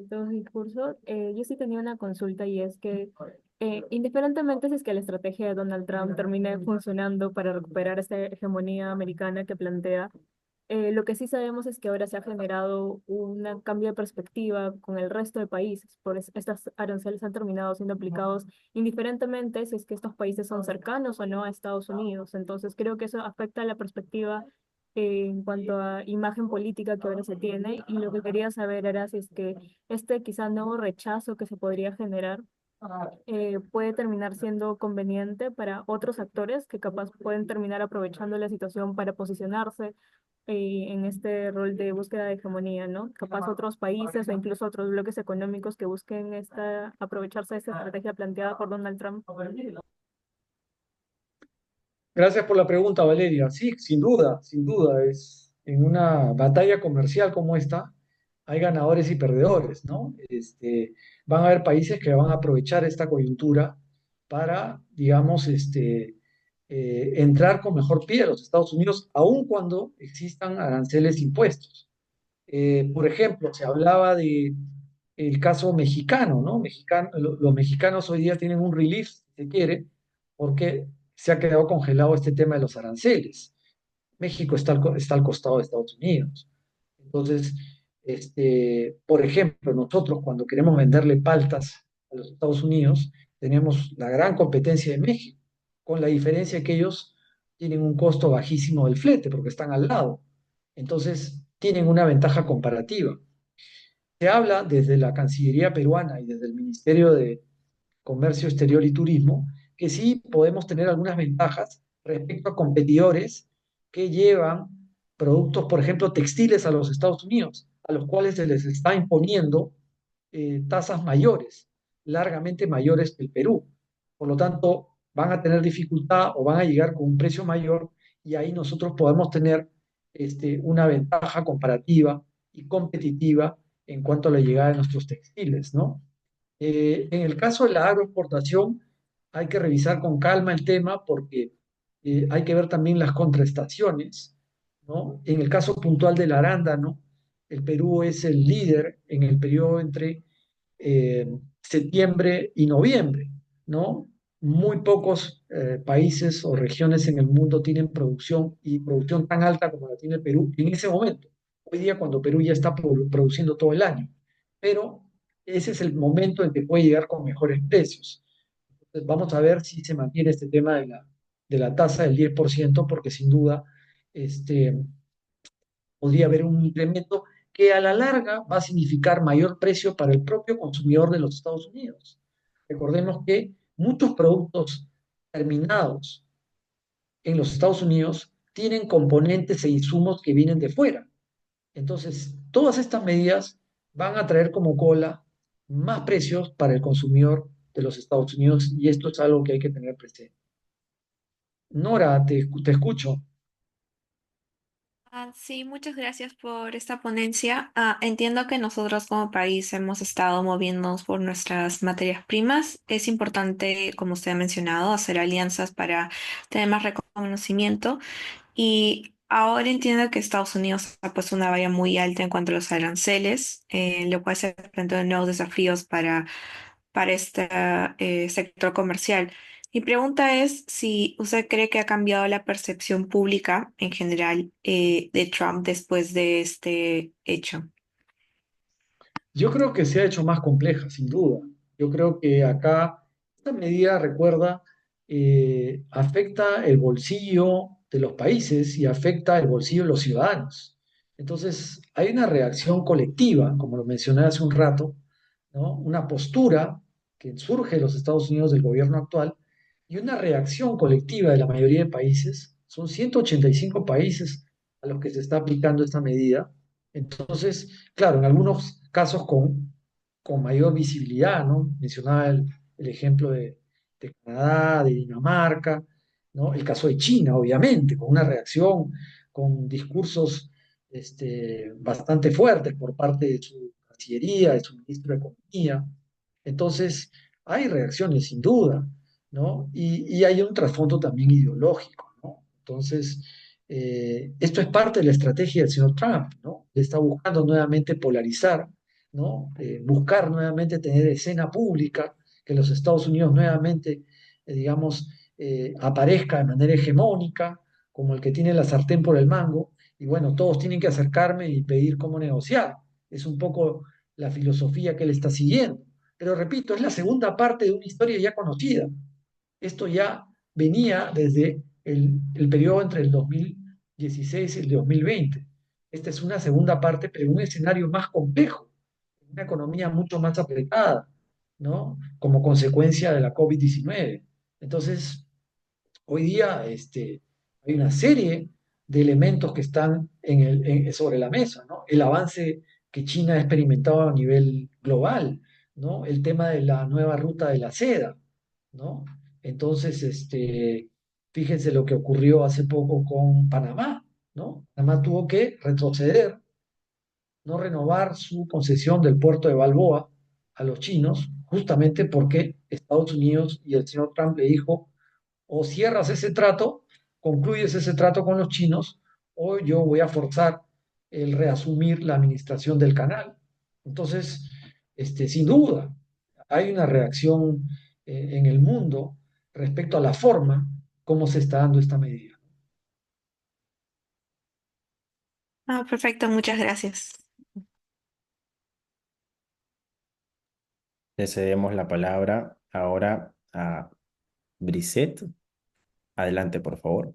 todo el discurso. Yo sí tenía una consulta y es que Indiferentemente si es que la estrategia de Donald Trump termine funcionando para recuperar esta hegemonía americana que plantea, lo que sí sabemos es que ahora se ha generado un cambio de perspectiva con el resto de países. Estas aranceles han terminado siendo aplicados indiferentemente si es que estos países son cercanos o no a Estados Unidos. Entonces creo que eso afecta la perspectiva en cuanto a imagen política que ahora se tiene. Y lo que quería saber era si es que este quizá nuevo rechazo que se podría generar puede terminar siendo conveniente para otros actores que capaz pueden terminar aprovechando la situación para posicionarse en este rol de búsqueda de hegemonía, ¿no? Capaz otros países o incluso otros bloques económicos que busquen aprovecharse de esta estrategia planteada por Donald Trump. Gracias por la pregunta, Valeria. Sí, sin duda, es en una batalla comercial como esta, hay ganadores y perdedores, ¿no? Van a haber países que van a aprovechar esta coyuntura para, digamos, entrar con mejor pie a los Estados Unidos, aun cuando existan aranceles impuestos. Por ejemplo, se hablaba de el caso mexicano, ¿no? Los mexicanos hoy día tienen un relief, si se quiere, porque se ha quedado congelado este tema de los aranceles. México está al costado de Estados Unidos. Entonces, por ejemplo, nosotros cuando queremos venderle paltas a los Estados Unidos, tenemos la gran competencia de México, con la diferencia que ellos tienen un costo bajísimo del flete porque están al lado. Entonces, tienen una ventaja comparativa. Se habla desde la Cancillería peruana y desde el Ministerio de Comercio Exterior y Turismo que sí podemos tener algunas ventajas respecto a competidores que llevan productos, por ejemplo, textiles a los Estados Unidos, a los cuales se les está imponiendo tasas mayores, largamente mayores que el Perú. Por lo tanto, van a tener dificultad o van a llegar con un precio mayor y ahí nosotros podemos tener una ventaja comparativa y competitiva en cuanto a la llegada de nuestros textiles, ¿no? En el caso de la agroexportación, hay que revisar con calma el tema porque hay que ver también las contraestaciones, ¿no? En el caso puntual del arándano, el Perú es el líder en el periodo entre eh, septiembre y noviembre, ¿no? Muy pocos países o regiones en el mundo tienen producción y producción tan alta como la tiene el Perú en ese momento. Hoy día, cuando Perú ya está produciendo todo el año, pero ese es el momento en que puede llegar con mejores precios. Entonces, vamos a ver si se mantiene este tema de la tasa del 10%, porque sin duda este, podría haber un incremento que a la larga va a significar mayor precio para el propio consumidor de los Estados Unidos. Recordemos que muchos productos terminados en los Estados Unidos tienen componentes e insumos que vienen de fuera. Entonces, todas estas medidas van a traer como cola más precios para el consumidor de los Estados Unidos y esto es algo que hay que tener presente. Nora, te escucho. Sí, muchas gracias por esta ponencia. Entiendo que nosotros como país hemos estado moviéndonos por nuestras materias primas. Es importante, como usted ha mencionado, hacer alianzas para tener más reconocimiento. Y ahora entiendo que Estados Unidos ha puesto una valla muy alta en cuanto a los aranceles, lo cual se plantea nuevos desafíos para este sector comercial. Mi pregunta es si usted cree que ha cambiado la percepción pública en general de Trump después de este hecho. Yo creo que se ha hecho más compleja, sin duda. Yo creo que acá esta medida, recuerda, afecta el bolsillo de los países y afecta el bolsillo de los ciudadanos. Entonces, hay una reacción colectiva, como lo mencioné hace un rato, ¿no? Una postura que surge de los Estados Unidos del gobierno actual y una reacción colectiva de la mayoría de países. Son 185 países a los que se está aplicando esta medida. Entonces, claro, en algunos casos con mayor visibilidad, ¿no? Mencionaba el ejemplo de Canadá, de Dinamarca, ¿no? El caso de China, obviamente, con una reacción, con discursos bastante fuertes por parte de su Cancillería, de su ministro de Economía. Entonces, hay reacciones sin duda, ¿no? Y hay un trasfondo también ideológico, ¿no? Entonces, esto es parte de la estrategia del señor Trump, ¿no? Le está buscando nuevamente polarizar, ¿no? Buscar nuevamente tener escena pública que los Estados Unidos nuevamente, digamos, aparezca de manera hegemónica, como el que tiene la sartén por el mango, y bueno, todos tienen que acercarme y pedir cómo negociar. Es un poco la filosofía que él está siguiendo. Pero repito, es la segunda parte de una historia ya conocida. Esto ya venía desde el periodo entre el 2016 y el 2020. Esta es una segunda parte, pero en un escenario más complejo, una economía mucho más apretada, ¿no? Como consecuencia de la COVID-19. Entonces, hoy día hay una serie de elementos que están sobre la mesa, ¿no? El avance que China ha experimentado a nivel global, ¿no? El tema de la nueva ruta de la seda, ¿no? Entonces, fíjense lo que ocurrió hace poco con Panamá, ¿no? Panamá tuvo que retroceder, no renovar su concesión del puerto de Balboa a los chinos, justamente porque Estados Unidos y el señor Trump le dijo, o cierras ese trato, concluyes ese trato con los chinos, o yo voy a forzar el reasumir la administración del canal. Entonces, sin duda, hay una reacción en el mundo respecto a la forma como se está dando esta medida. Ah, perfecto, muchas gracias. Le cedemos la palabra ahora a Brisette. Adelante, por favor.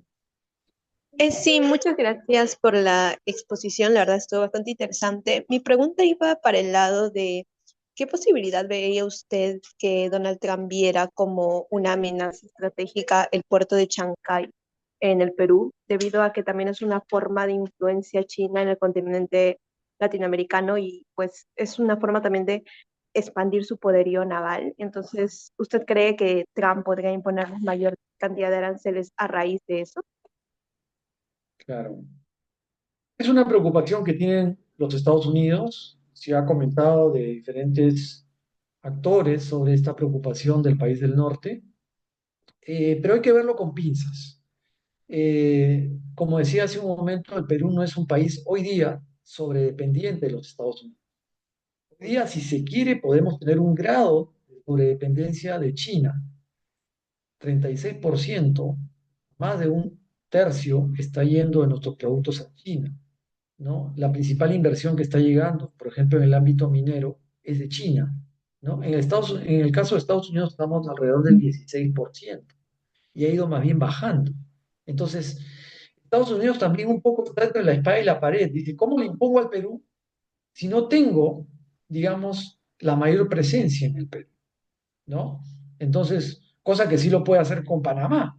Sí, muchas gracias por la exposición, la verdad estuvo bastante interesante. Mi pregunta iba para el lado de qué posibilidad veía usted que Donald Trump viera como una amenaza estratégica el puerto de Chancay en el Perú, debido a que también es una forma de influencia china en el continente latinoamericano y pues es una forma también de expandir su poderío naval. Entonces, ¿usted cree que Trump podría imponernos mayor cantidad de aranceles a raíz de eso? Claro. Es una preocupación que tienen los Estados Unidos. Se ha comentado de diferentes actores sobre esta preocupación del país del norte, pero hay que verlo con pinzas. Como decía hace un momento, el Perú no es un país hoy día sobredependiente de los Estados Unidos. Hoy día, si se quiere, podemos tener un grado de sobredependencia de China, 36%, más de un tercio está yendo de nuestros productos a China, ¿no? La principal inversión que está llegando, por ejemplo, en el ámbito minero, es de China, ¿no? En el caso de Estados Unidos estamos alrededor del 16% y ha ido más bien bajando. Entonces, Estados Unidos también un poco está entre la espada y la pared. Dice, ¿cómo le impongo al Perú si no tengo, digamos, la mayor presencia en el Perú, ¿no? Entonces, cosa que sí lo puede hacer con Panamá,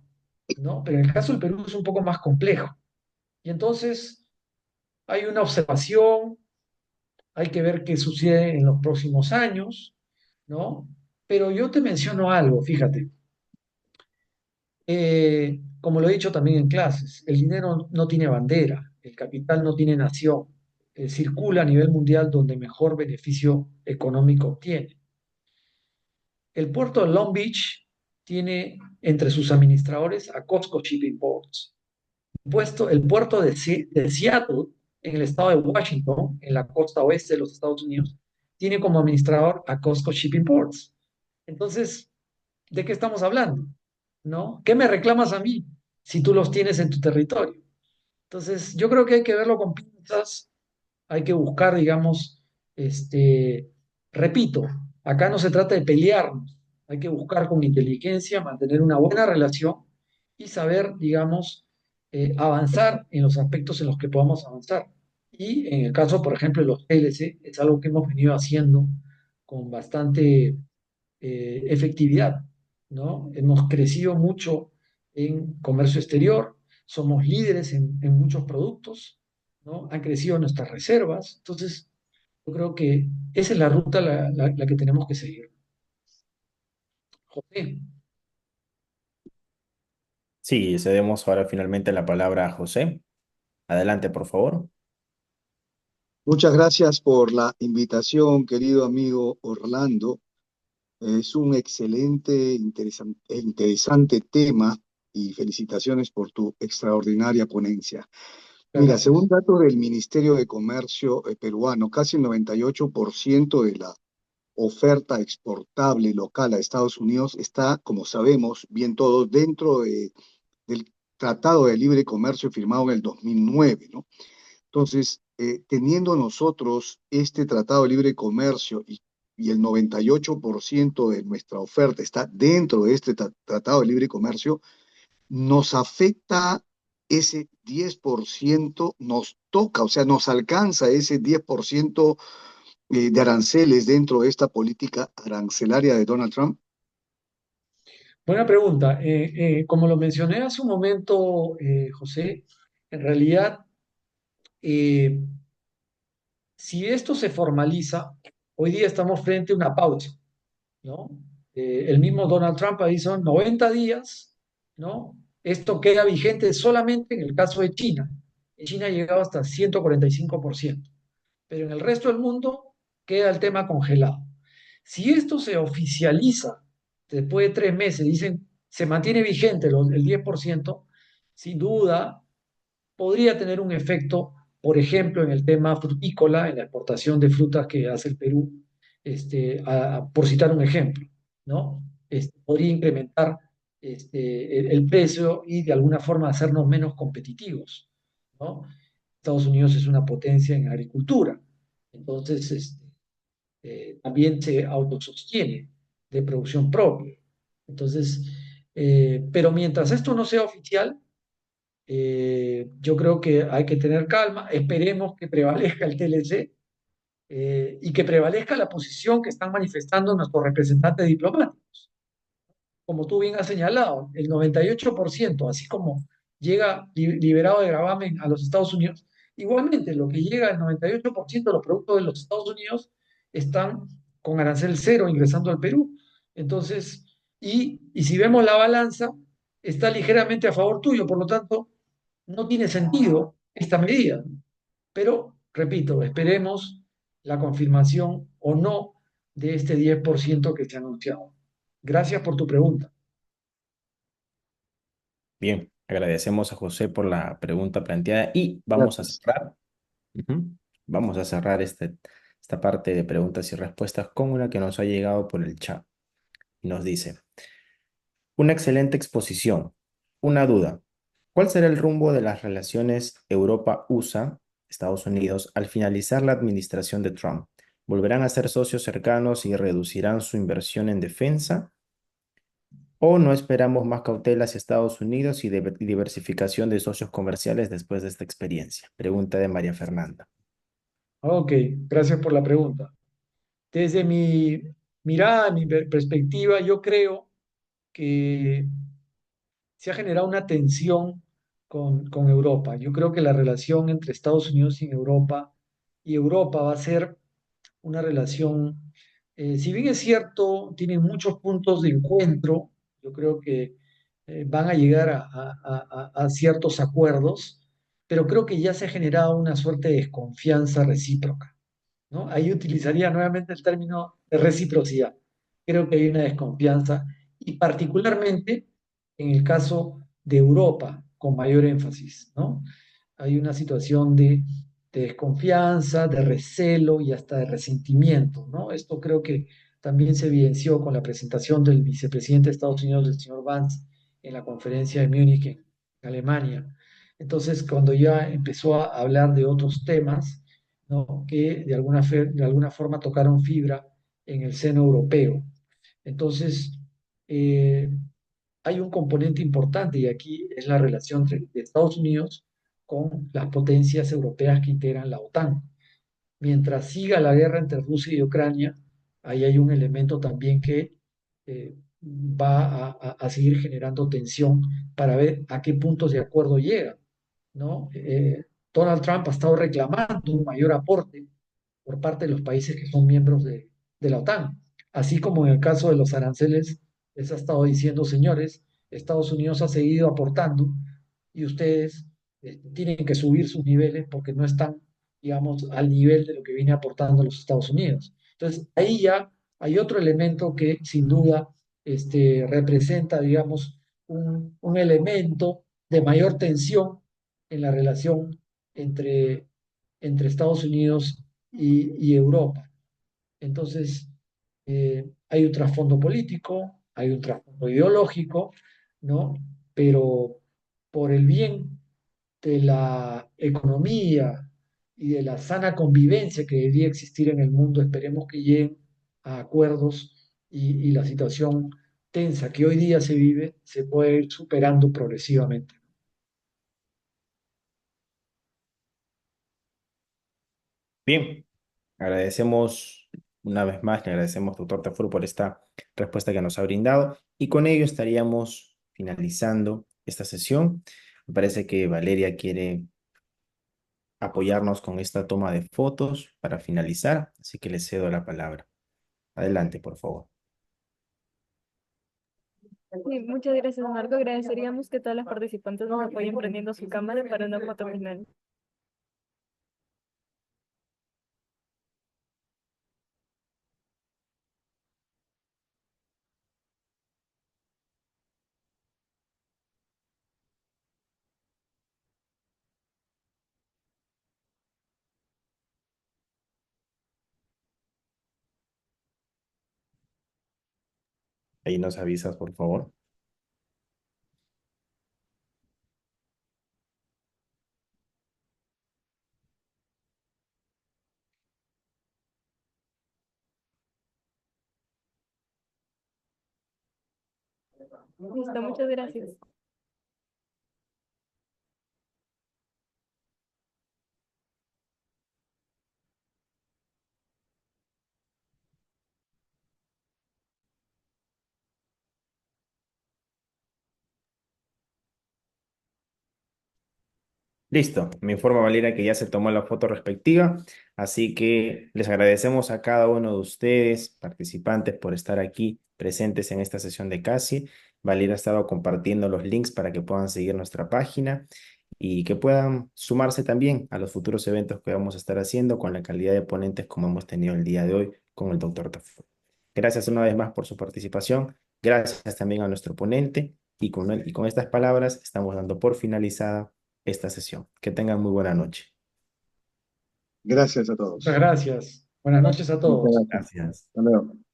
¿no? Pero en el caso del Perú es un poco más complejo. Y entonces hay una observación, hay que ver qué sucede en los próximos años, ¿no? Pero yo te menciono algo, fíjate. Como lo he dicho también en clases, el dinero no tiene bandera, el capital no tiene nación, circula a nivel mundial donde mejor beneficio económico obtiene. El puerto de Long Beach tiene entre sus administradores a COSCO Shipping Ports. El puerto de Seattle, en el estado de Washington, en la costa oeste de los Estados Unidos, tiene como administrador a COSCO Shipping Ports. Entonces, ¿de qué estamos hablando? ¿No? ¿Qué me reclamas a mí si tú los tienes en tu territorio? Entonces, yo creo que hay que verlo con pinzas, hay que buscar, digamos, repito, acá no se trata de pelearnos, hay que buscar con inteligencia, mantener una buena relación y saber, digamos, avanzar en los aspectos en los que podamos avanzar. Y en el caso, por ejemplo, de los TLC, es algo que hemos venido haciendo con bastante efectividad, ¿no? Hemos crecido mucho en comercio exterior, somos líderes en muchos productos, ¿no? Han crecido nuestras reservas, entonces yo creo que esa es la ruta la que tenemos que seguir. José, Sí, cedemos ahora finalmente la palabra a José. Adelante, por favor. Muchas gracias por la invitación, querido amigo Orlando. Es un excelente, interesante tema y felicitaciones por tu extraordinaria ponencia. Mira, gracias. según datos del Ministerio de Comercio peruano, casi el 98% de la oferta exportable local a Estados Unidos está, como sabemos bien todos, dentro del Tratado de Libre Comercio firmado en el 2009, ¿no? Entonces, teniendo nosotros este Tratado de Libre Comercio y el 98% de nuestra oferta está dentro de este Tratado de Libre Comercio, nos afecta ese 10%, nos toca, o sea, nos alcanza ese 10% de aranceles dentro de esta política arancelaria de Donald Trump. Buena pregunta. Como lo mencioné hace un momento, José, en realidad, eh, si esto se formaliza, hoy día estamos frente a una pausa, ¿no? El mismo Donald Trump hizo 90 días, ¿no? Esto queda vigente solamente en el caso de China. En China ha llegado hasta 145%, pero en el resto del mundo queda el tema congelado. Si esto se oficializa después de 3 meses, dicen, se mantiene vigente el 10%, sin duda podría tener un efecto, por ejemplo, en el tema frutícola, en la exportación de frutas que hace el Perú, por citar un ejemplo, ¿no? Podría incrementar el precio y de alguna forma hacernos menos competitivos, ¿no? Estados Unidos es una potencia en agricultura, entonces también se autosostiene de producción propia. Entonces, pero mientras esto no sea oficial, yo creo que hay que tener calma, esperemos que prevalezca el TLC y que prevalezca la posición que están manifestando nuestros representantes diplomáticos. Como tú bien has señalado, el 98%, así como llega liberado de gravamen a los Estados Unidos, igualmente lo que llega el 98% de los productos de los Estados Unidos están con arancel cero ingresando al Perú. Entonces, y si vemos la balanza, está ligeramente a favor tuyo, por lo tanto, no tiene sentido esta medida. Pero, repito, esperemos la confirmación o no de este 10% que se ha anunciado. Gracias por tu pregunta. Bien, agradecemos a José por la pregunta planteada y vamos a Gracias. cerrar. Ujú. Vamos a cerrar esta parte de preguntas y respuestas con una que nos ha llegado por el chat. Nos dice, una excelente exposición. Una duda. ¿Cuál será el rumbo de las relaciones Europa-USA, Estados Unidos, al finalizar la administración de Trump? ¿Volverán a ser socios cercanos y reducirán su inversión en defensa? ¿O no esperamos más cautela hacia Estados Unidos y diversificación de socios comerciales después de esta experiencia? Pregunta de María Fernanda. Ok, gracias por la pregunta. Desde mi mirada, mi perspectiva, yo creo que se ha generado una tensión con Europa. Yo creo que la relación entre Estados Unidos y Europa va a ser una relación, si bien es cierto, tiene muchos puntos de encuentro, yo creo que van a llegar a ciertos acuerdos, pero creo que ya se ha generado una suerte de desconfianza recíproca, ¿no? Ahí utilizaría nuevamente el término de reciprocidad. Creo que hay una desconfianza y particularmente en el caso de Europa, con mayor énfasis, ¿no? Hay una situación de desconfianza, de recelo y hasta de resentimiento, ¿no? Esto creo que también se evidenció con la presentación del vicepresidente de Estados Unidos, el señor Vance, en la conferencia de Múnich, en Alemania. Entonces, cuando ya empezó a hablar de otros temas, ¿no? Que de alguna forma tocaron fibra en el seno europeo. Entonces, eh, hay un componente importante y aquí es la relación de Estados Unidos con las potencias europeas que integran la OTAN. Mientras siga la guerra entre Rusia y Ucrania, ahí hay un elemento también que va a seguir generando tensión para ver a qué puntos de acuerdo llega, ¿no? Donald Trump ha estado reclamando un mayor aporte por parte de los países que son miembros de la OTAN, así como en el caso de los aranceles, les ha estado diciendo, señores, Estados Unidos ha seguido aportando y ustedes tienen que subir sus niveles porque no están, digamos, al nivel de lo que viene aportando los Estados Unidos. Entonces, ahí ya hay otro elemento que sin duda representa, digamos, un elemento de mayor tensión en la relación entre Estados Unidos y Europa. Entonces, Hay un trasfondo político, hay un trasfondo ideológico, ¿no? Pero por el bien de la economía y de la sana convivencia que debería existir en el mundo, esperemos que lleguen a acuerdos y la situación tensa que hoy día se vive se puede ir superando progresivamente. Bien, agradecemos una vez más, le agradecemos, doctor Tafur, por esta respuesta que nos ha brindado y con ello estaríamos finalizando esta sesión. Me parece que Valeria quiere apoyarnos con esta toma de fotos para finalizar, así que le cedo la palabra. Adelante, por favor. Sí, muchas gracias, Marco. Agradeceríamos que todas las participantes nos apoyen prendiendo su cámara para una foto final. Ahí nos avisas, por favor. Listo, muchas gracias. Listo, me informa Valeria que ya se tomó la foto respectiva, así que les agradecemos a cada uno de ustedes, participantes, por estar aquí presentes en esta sesión de CASI. Valeria ha estado compartiendo los links para que puedan seguir nuestra página y que puedan sumarse también a los futuros eventos que vamos a estar haciendo con la calidad de ponentes como hemos tenido el día de hoy con el doctor Tafur. Gracias una vez más por su participación. Gracias también a nuestro ponente y con estas palabras estamos dando por finalizada esta sesión. Que tengan muy buena noche. Gracias a Muchas todos. gracias. Buenas noches a Muchas todos. gracias. Gracias. Hasta luego.